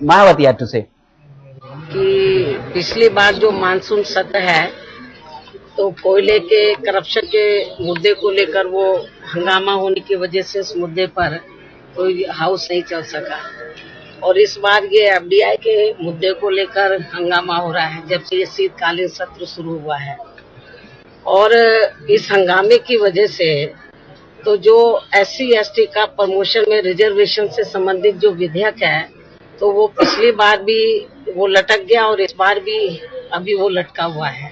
Mayawati had to say. कि पिछली बार जो मानसून सत्र है तो कोयले के करप्शन के मुद्दे को लेकर वो हंगामा होने की वजह से उस मुद्दे पर कोई हाउस नहीं चल सका, और इस बार ये एफडीआई के मुद्दे को लेकर हंगामा हो रहा है जब से ये शीतकालीन सत्र शुरू हुआ है। और इस हंगामे की वजह से तो जो SC ST का प्रमोशन में रिजर्वेशन से संबंधित जो विधेयक है तो वो पिछली बार भी वो लटक गया और इस बार भी अभी वो लटका हुआ है।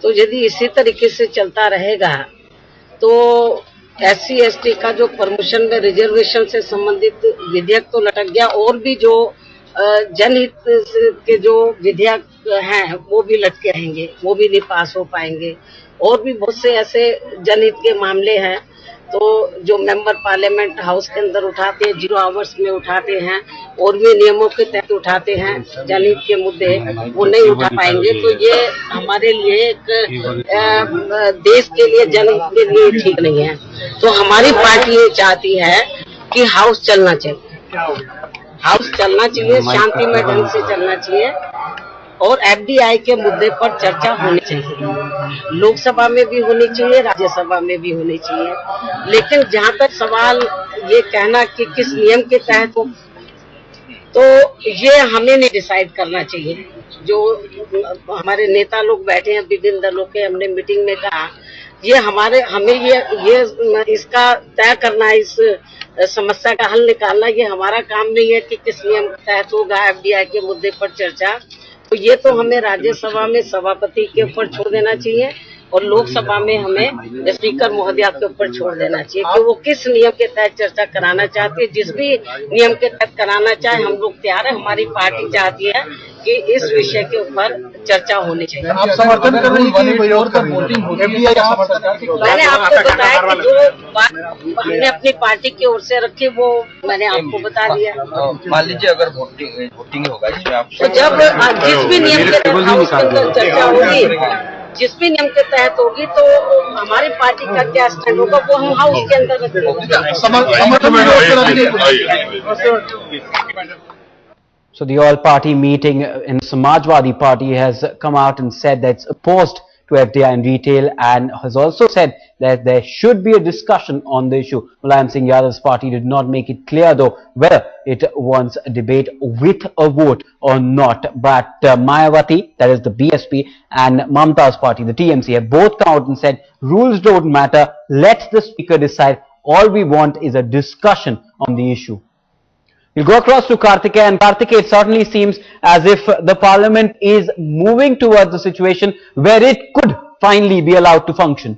तो यदि इसी तरीके से चलता रहेगा तो SC ST का जो प्रमोशन में रिजर्वेशन से संबंधित विधेयक तो लटक गया, और भी जो जनहित के जो विधेयक हैं वो भी लटके रहेंगे, वो भी नहीं पास हो पाएंगे। और भी बहुत से ऐसे जनहित के मामले हैं तो जो मेंबर पार्लियामेंट हाउस के अंदर उठाते हैं, 0 आवर्स में उठाते हैं और भी नियमों के तहत उठाते हैं जनहित के मुद्दे, वो नहीं उठा पाएंगे। तो ये हमारे लिए एक देश के लिए, जनहित के लिए ठीक नहीं है। तो हमारी पार्टी ये चाहती है कि हाउस चलना चाहिए, हाउस चलना चाहिए, शांतिमय ढंग से चलना चाहिए और एफडीआई के मुद्दे पर चर्चा होनी चाहिए। लोकसभा में भी होनी चाहिए, राज्यसभा में भी होनी चाहिए। लेकिन जहां तक सवाल ये कहना कि किस नियम के तहत हो, तो ये हमें नहीं डिसाइड करना चाहिए। जो हमारे नेता लोग बैठे हैं विभिन्न दलों के, हमने मीटिंग में कहा हमें ये इसका तय करना, इस समस्या का हल निकालना ये हमारा काम नहीं है कि किस नियम के तहत होगा एफडीआई के मुद्दे पर चर्चा। तो ये तो हमें राज्यसभा में सभापति के ऊपर छोड़ देना चाहिए और लोकसभा में हमें स्पीकर महोदया के ऊपर छोड़ देना चाहिए कि वो किस नियम के तहत चर्चा कराना चाहती है। जिस भी नियम के तहत कराना चाहे हम लोग तैयार है। हमारी पार्टी चाहती है कि इस विषय के ऊपर चर्चा होनी चाहिए। आप समर्थन कर रही हैं कि वोटिंग होगी? मैंने आपको बताया कि जो बात हमने अपनी पार्टी की ओर से रखी वो मैंने आपको बता दिया। मान लीजिए अगर वोटिंग होगा इसमें आप तो जब जिस भी नियम के तहत हाउस के अंदर चर्चा होगी, जिस भी नियम के तहत होगी तो हमारी पार्टी का क्या स्टैंड होगा वो हम हाउस के अंदर रखेंगे। So the all-party meeting in Samajwadi Party has come out and said that it's opposed to FDI in retail and has also said that there should be a discussion on the issue. Mulayam Singh Yadav's party did not make it clear though whether it wants a debate with a vote or not. But Mayawati, that is the BSP, and Mamta's party, the TMC, have both come out and said rules don't matter, let the speaker decide. All we want is a discussion on the issue. We'll go across to Karthikeya, and Karthikeya, it certainly seems as if the parliament is moving towards a situation where it could finally be allowed to function.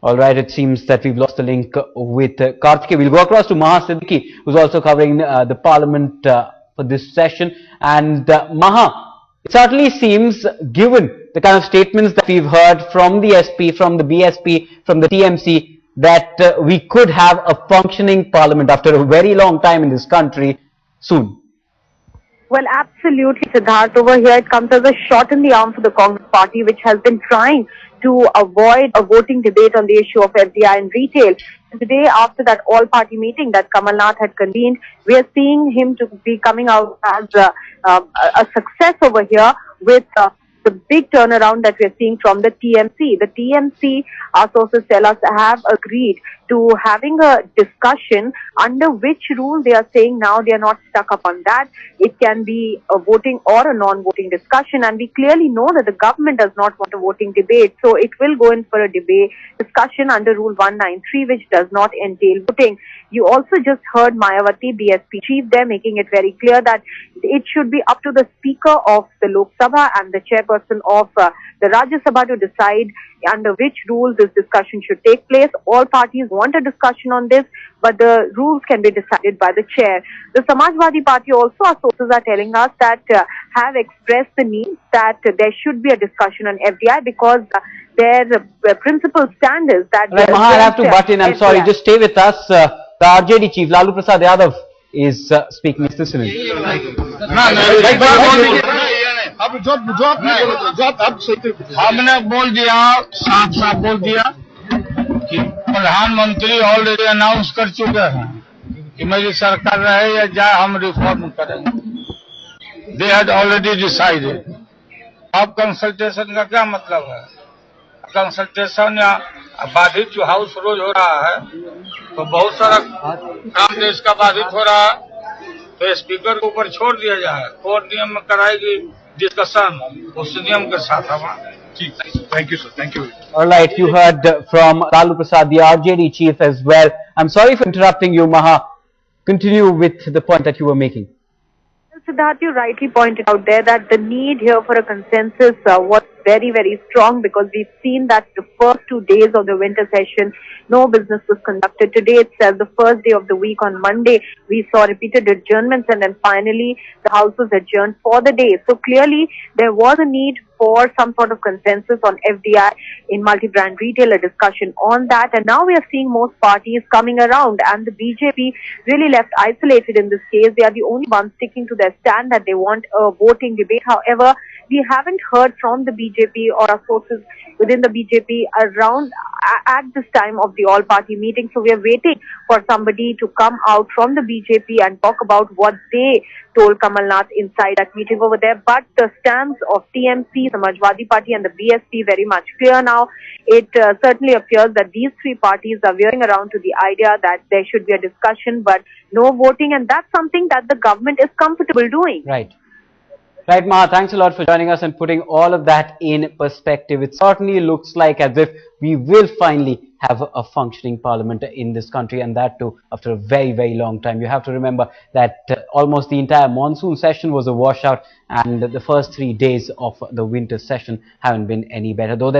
Alright, it seems that we've lost the link with Karthikeya. We'll go across to Maha Siddiqui, who's also covering the parliament for this session. And Maha, it certainly seems, given the kind of statements that we've heard from the SP, from the BSP, from the TMC, that we could have a functioning parliament after a very long time in this country soon. Well, absolutely, Siddharth. Over here, it comes as a shot in the arm for the Congress party, which has been trying to avoid a voting debate on the issue of FDI in retail. Today, after that all-party meeting that Kamal Nath had convened, we are seeing him to be coming out as a success over here with the big turnaround that we are seeing from the TMC. The TMC, our sources tell us, have agreed to having a discussion under which rule they are saying now they are not stuck up on that. It can be a voting or a non-voting discussion, and we clearly know that the government does not want a voting debate. So it will go in for a debate discussion under Rule 193, which does not entail voting. You also just heard Mayawati, BSP chief there, making it very clear that it should be up to the Speaker of the Lok Sabha and the chairperson of the Rajya Sabha to decide under which rules this discussion should take place. All parties want a discussion on this, but the rules can be decided by the chair. The Samajwadi Party also, our sources are telling us, that have expressed the need that there should be a discussion on FDI because their principal stand is that... Right, Maha, I have to butt in. I'm sorry, just stay with us. The RJD chief, Lalu Prasad Yadav, is speaking. Mr. Sunil. अब हमने बोल दिया, साफ साफ बोल दिया कि प्रधानमंत्री ऑलरेडी अनाउंस कर चुके हैं कि मेरी सरकार रहे या जाए, हम रिफॉर्म करेंगे। They had already decided. अब कंसल्टेशन का क्या मतलब है? कंसल्टेशन या बाधित जो हाउस रोज हो रहा है, तो बहुत सारा काम देश का बाधित हो रहा है, तो स्पीकर के ऊपर छोड़ दिया जाए, कोर्ट नियम में कराएगी डिस्कशन, उस नियम के साथ हम। Thank you, sir. Thank you. All right, you heard from Lalu Prasad, the RJD chief as well. I'm sorry for interrupting you, Maha. Continue with the point that you were making. Siddharth, you rightly pointed out there that the need here for a consensus was very, very strong, because we've seen that the first 2 days of the winter session, no business was conducted. Today itself, the first day of the week on Monday, we saw repeated adjournments, and then finally the House was adjourned for the day. So clearly there was a need for some sort of consensus on FDI in multi-brand retail, a discussion on that. And now we are seeing most parties coming around, and the BJP really left isolated in this case. They are the only ones sticking to their stand that they want a voting debate. However, we haven't heard from the BJP or our sources within the BJP around at this time of the all-party meeting. So we are waiting for somebody to come out from the BJP and talk about what they told Kamal Nath inside that meeting over there. But the stance of TMC, Samajwadi Party and the BSP very much clear now. It certainly appears that these three parties are veering around to the idea that there should be a discussion but no voting, and that's something that the government is comfortable doing. Right. Right, Maha, thanks a lot for joining us and putting all of that in perspective. It certainly looks like as if we will finally have a functioning parliament in this country, and that too after a very, very long time. You have to remember that almost the entire monsoon session was a washout, and the first 3 days of the winter session haven't been any better. Though there's